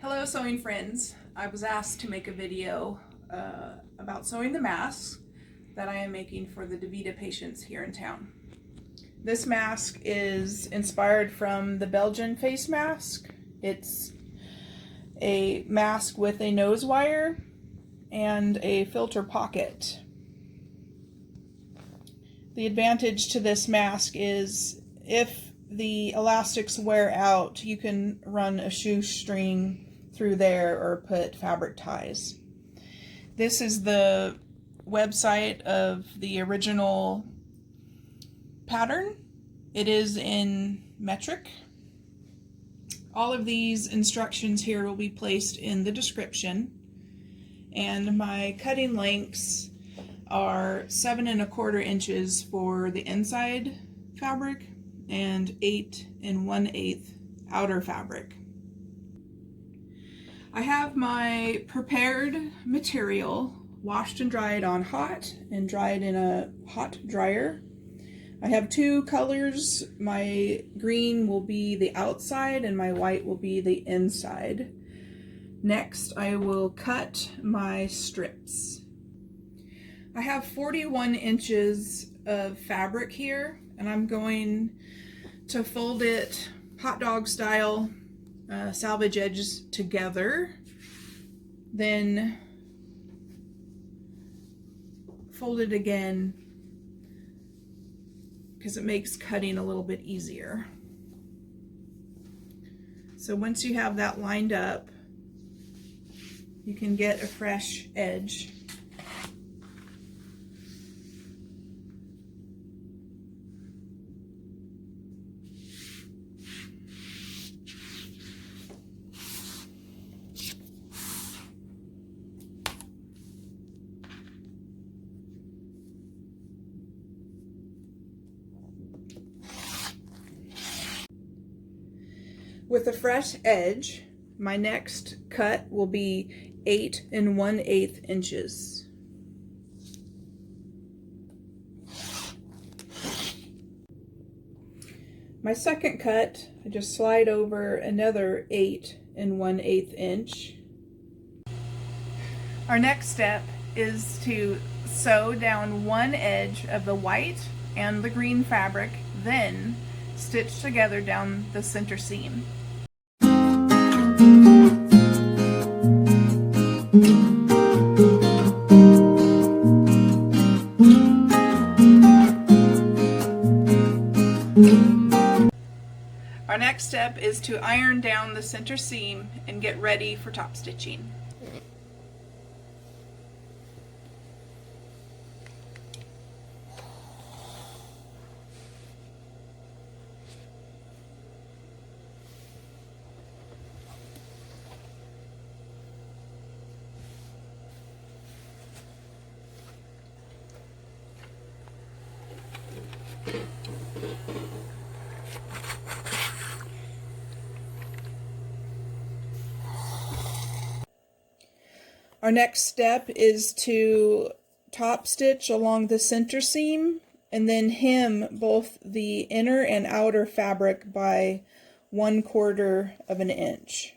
Hello sewing friends. I was asked to make a video about sewing the masks that I am making for the DeVita patients here in town. This mask is inspired from the Belgian face mask. It's a mask with a nose wire and a filter pocket. The advantage to this mask is if the elastics wear out, you can run a shoestring through there or put fabric ties. This is the website of the original pattern. It is in metric. All of these instructions here will be placed in the description, and my cutting lengths are 7 1/4 inches for the inside fabric and 8 1/8 outer fabric. I have my prepared material washed and dried on hot and dried in a hot dryer. I have two colors. My green will be the outside and my white will be the inside. Next, I will cut my strips. I have 41 inches of fabric here, and I'm going to fold it hot dog style, salvage edges together, then fold it again because it makes cutting a little bit easier. So once you have that lined up, you can get a fresh edge. With a fresh edge, my next cut will be 8 1/8 inches. My second cut, I just slide over another 8 1/8 inch. Our next step is to sew down one edge of the white and the green fabric, then stitch together down the center seam. Our next step is to iron down the center seam and get ready for top stitching. Our next step is to top stitch along the center seam and then hem both the inner and outer fabric by 1/4 of an inch.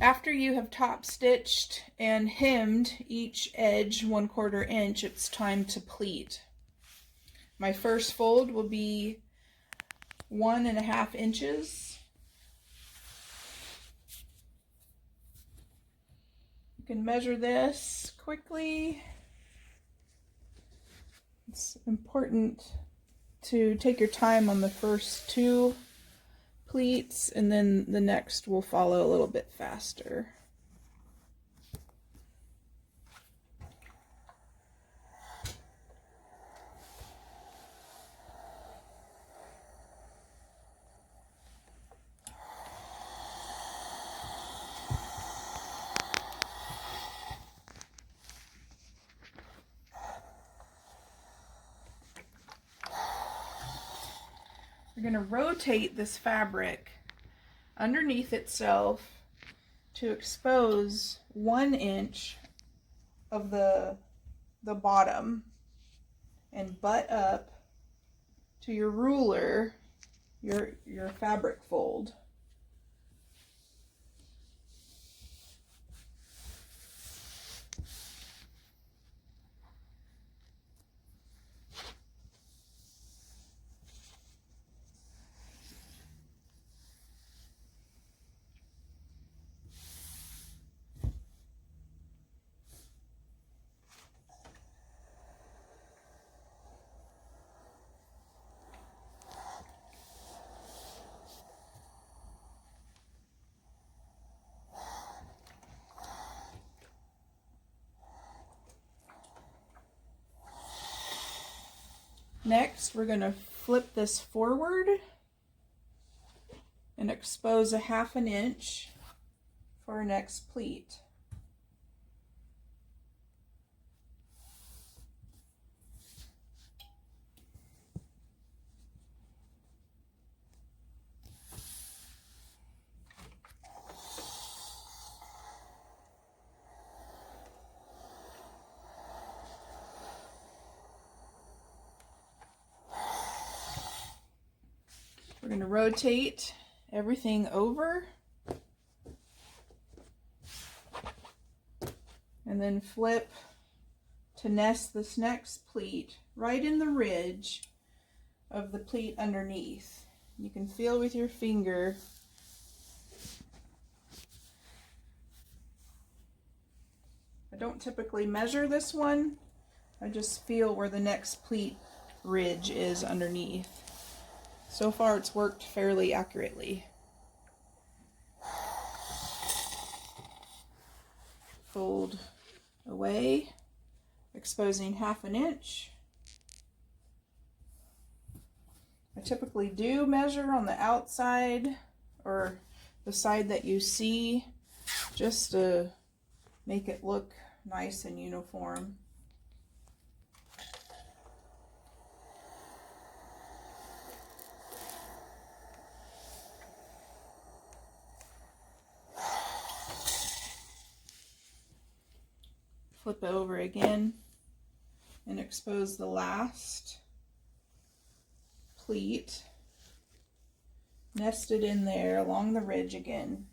After you have top stitched and hemmed each edge 1/4 inch, it's time to pleat. My first fold will be 1 1/2 inches. You can measure this quickly. It's important to take your time on the first two pleats, and then the next will follow a little bit faster. We're going to rotate this fabric underneath itself to expose 1 inch of the bottom and butt up to your ruler your fabric fold. Next, we're going to flip this forward and expose a 1/2 inch for our next pleat. We're going to rotate everything over and then flip to nest this next pleat right in the ridge of the pleat underneath. You can feel with your finger I don't typically measure this one, I just feel where the next pleat ridge is underneath. So far it's worked fairly accurately. Fold away, exposing 1/2 inch. I typically do measure on the outside or the side that you see just to make it look nice and uniform. Flip it over again and expose the last pleat, nested in there along the ridge again.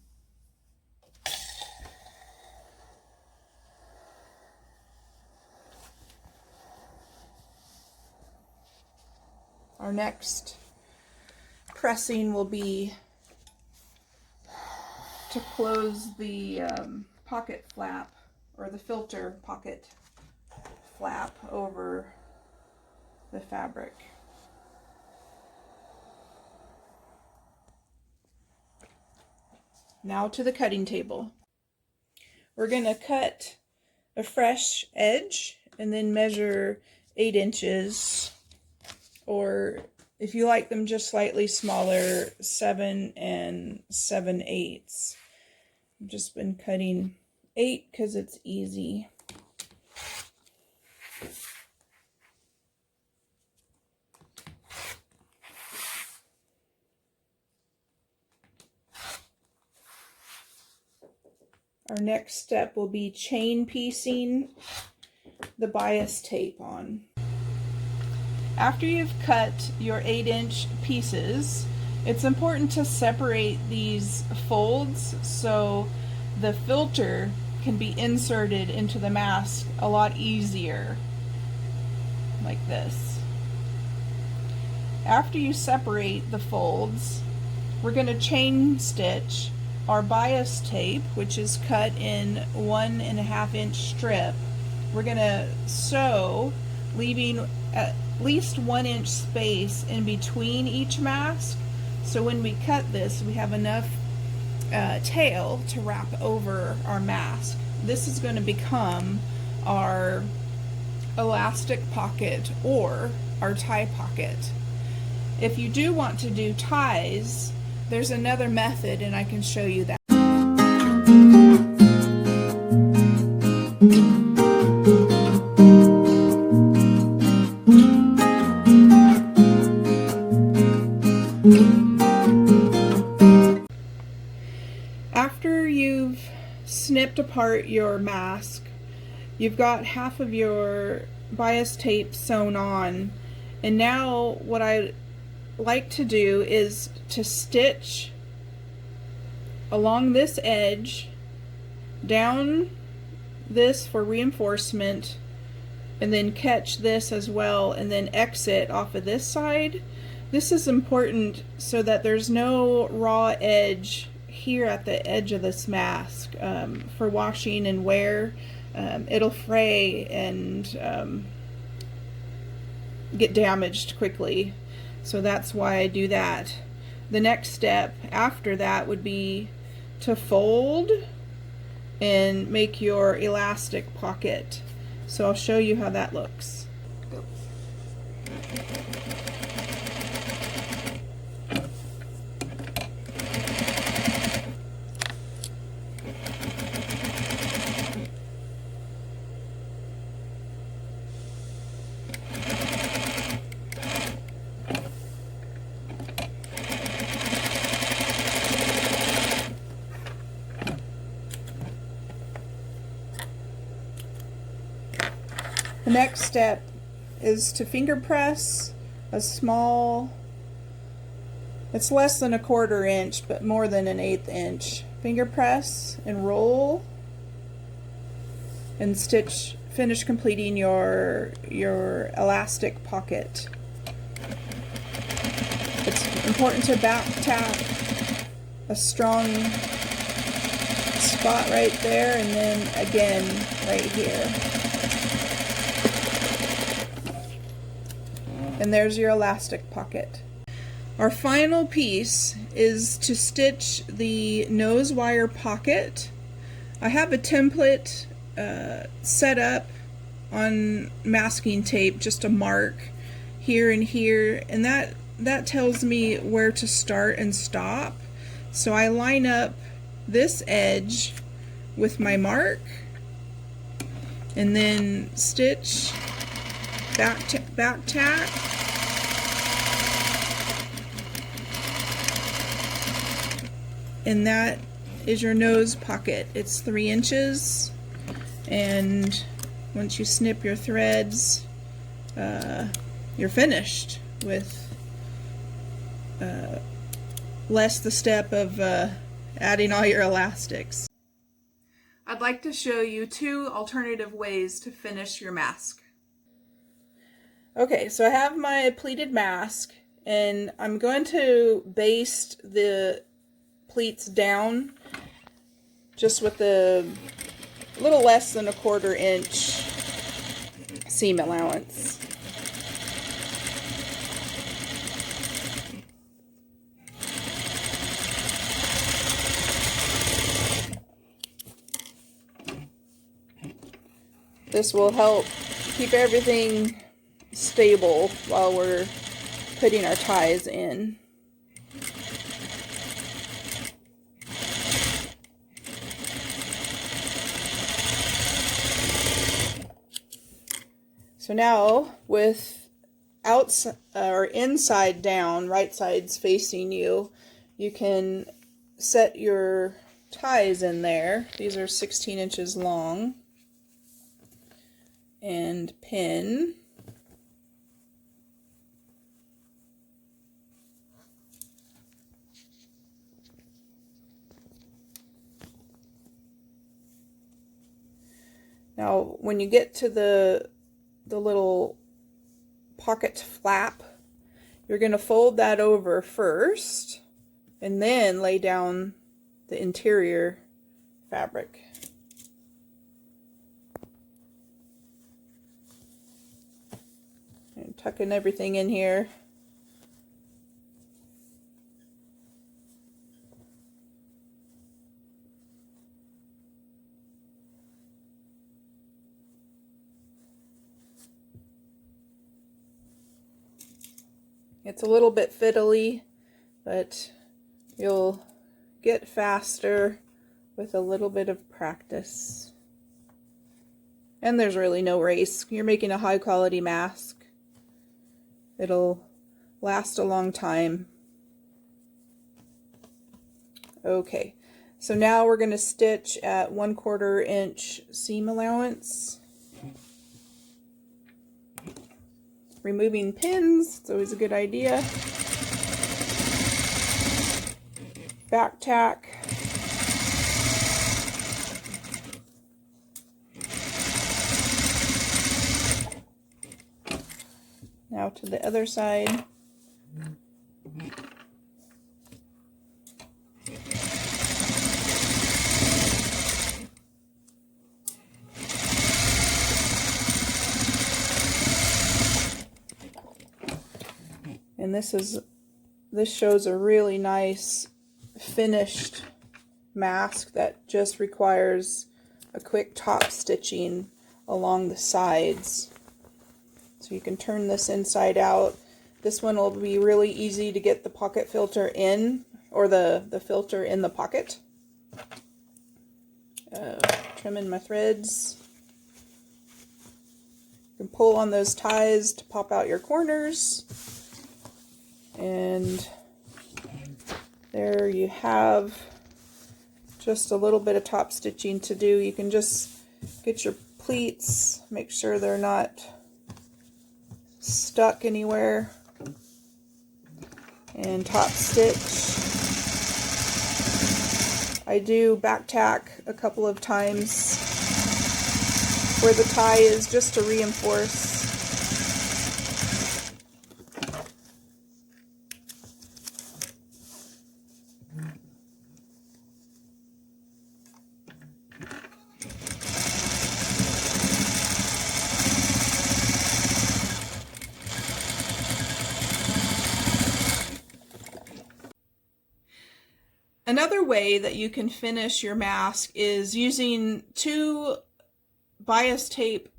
Our next pressing will be to close the pocket flap, or the filter pocket flap, over the fabric. Now to the cutting table. We're going to cut a fresh edge and then measure 8 inches, or if you like them just slightly smaller, 7 7/8. I've just been cutting 8 because it's easy. Our next step will be chain piecing the bias tape on. After you've cut your 8-inch pieces, it's important to separate these folds so the filter can be inserted into the mask a lot easier, like this. After you separate the folds, we're going to chain stitch our bias tape, which is cut in 1.5 inch strip. We're going to sew, leaving at least 1 inch space in between each mask, so when we cut this we have enough tail to wrap over our mask. This is going to become our elastic pocket or our tie pocket. If you do want to do ties, there's another method and I can show you that. After you've snipped apart your mask, you've got half of your bias tape sewn on, and now what I like to do is to stitch along this edge, down this for reinforcement, and then catch this as well, and then exit off of this side. This is important so that there's no raw edge here at the edge of this mask. For washing and wear, it'll fray and get damaged quickly. So that's why I do that. The next step after that would be to fold and make your elastic pocket. So I'll show you how that looks. The next step is to finger press a small, it's less than 1/4 inch, but more than 1/8 inch. Finger press and roll and stitch, finish completing your elastic pocket. It's important to back tap a strong spot right there, and then again right here. And there's your elastic pocket. Our final piece is to stitch the nose wire pocket. I have a template set up on masking tape, just a mark here and here, and that tells me where to start and stop. So I line up this edge with my mark and then stitch, back tack, and that is your nose pocket. It's 3 inches, and once you snip your threads, you're finished with less the step of adding all your elastics. I'd like to show you 2 alternative ways to finish your mask. Okay, so I have my pleated mask, and I'm going to baste the pleats down just with a little less than 1/4 inch seam allowance. This will help keep everything stable while we're putting our ties in. So now, with outside or inside down, right sides facing you, you can set your ties in there. These are 16 inches long, and pin. Now, when you get to the little pocket flap, you're going to fold that over first and then lay down the interior fabric. And tucking everything in here. It's a little bit fiddly, but you'll get faster with a little bit of practice. And there's really no race. You're making a high quality mask. It'll last a long time. Okay, so now we're going to stitch at 1/4 inch seam allowance. Removing pins, it's always a good idea. back tack. Now to the other side. And this shows a really nice finished mask that just requires a quick top stitching along the sides. So you can turn this inside out. This one will be really easy to get the pocket filter in, or the filter in the pocket. Trimming my threads. You can pull on those ties to pop out your corners. And there you have just a little bit of top stitching to do. You can just get your pleats, make sure they're not stuck anywhere, and top stitch. I do back tack a couple of times where the tie is, just to reinforce. Another way that you can finish your mask is using 2 bias tape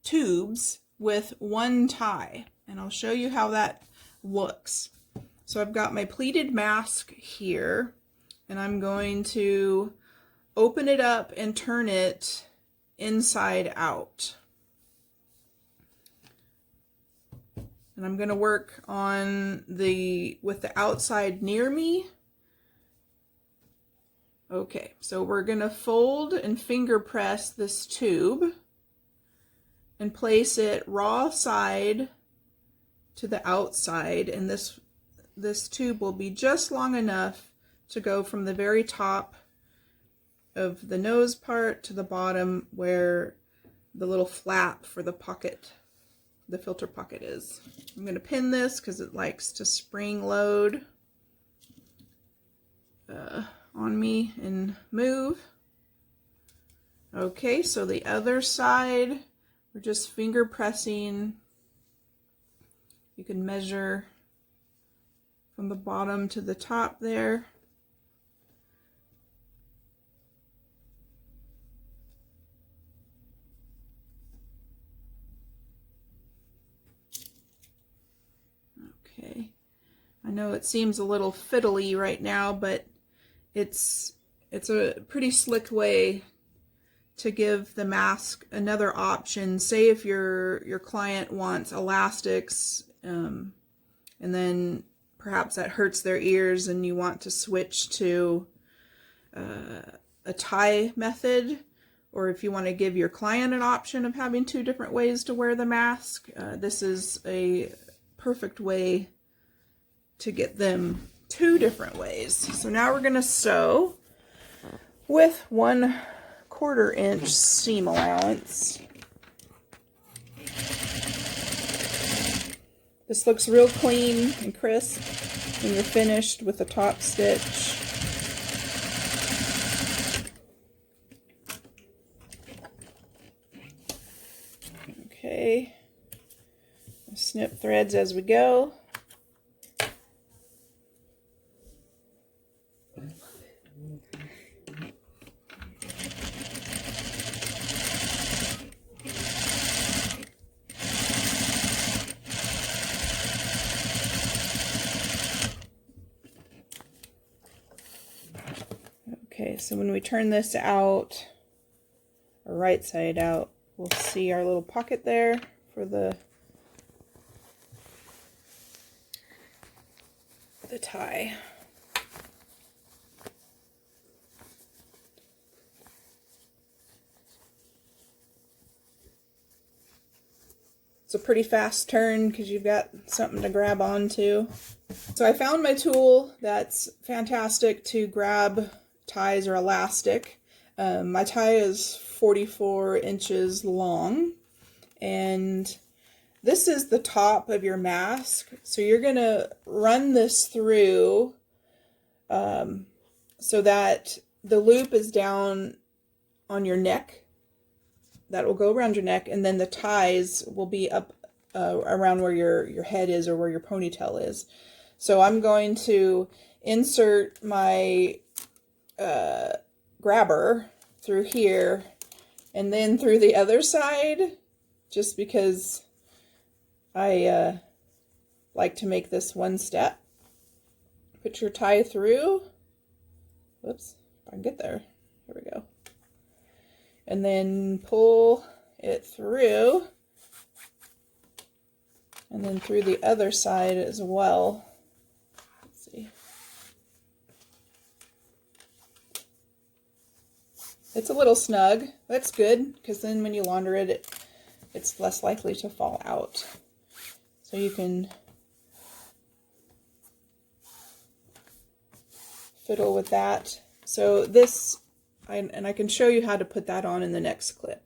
tubes with 1 tie, and I'll show you how that looks. So I've got my pleated mask here, and I'm going to open it up and turn it inside out. And I'm going to work on with the outside near me. Okay, so we're going to fold and finger press this tube and place it raw side to the outside, and this tube will be just long enough to go from the very top of the nose part to the bottom where the little flap for the pocket, the filter pocket is. I'm going to pin this because it likes to spring load on me and move. Okay, so the other side, we're just finger pressing. You can measure from the bottom to the top there. Okay, I know it seems a little fiddly right now, but it's a pretty slick way to give the mask another option. Say if your client wants elastics, and then perhaps that hurts their ears and you want to switch to a tie method, or if you want to give your client an option of having 2 different ways to wear the mask, this is a perfect way to get them 2 different ways. So now we're going to sew with 1/4 inch seam allowance. This looks real clean and crisp when you're finished with the top stitch. Okay, snip threads as we go. Okay, so when we turn this out, or right side out, we'll see our little pocket there for the tie. It's a pretty fast turn because you've got something to grab onto. So I found my tool that's fantastic to grab ties or elastic. My tie is 44 inches long, and this is the top of your mask. So you're going to run this through so that the loop is down on your neck. That will go around your neck, and then the ties will be up around where your head is or where your ponytail is. So I'm going to insert my grabber through here and then through the other side, just because I like to make this one step. Put your tie through. Whoops, if I can get there. Here we go. And then pull it through, and then through the other side as well. Let's see. It's a little snug. That's good, because then when you launder it, it's less likely to fall out. So you can fiddle with that. So this, and I can show you how to put that on in the next clip.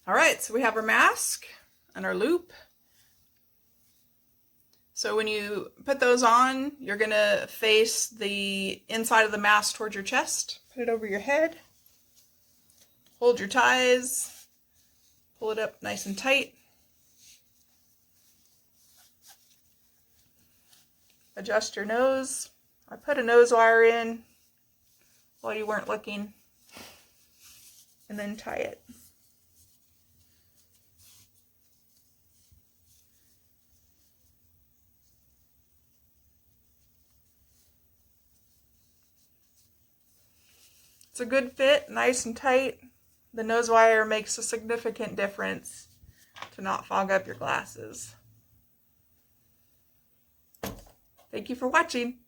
All right, so we have our mask and our loop. So when you put those on, you're gonna face the inside of the mask towards your chest. Put it over your head. Hold your ties. Pull it up nice and tight. Adjust your nose. I put a nose wire in while you weren't looking, and then tie it. It's a good fit, nice and tight. The nose wire makes a significant difference to not fog up your glasses. Thank you for watching.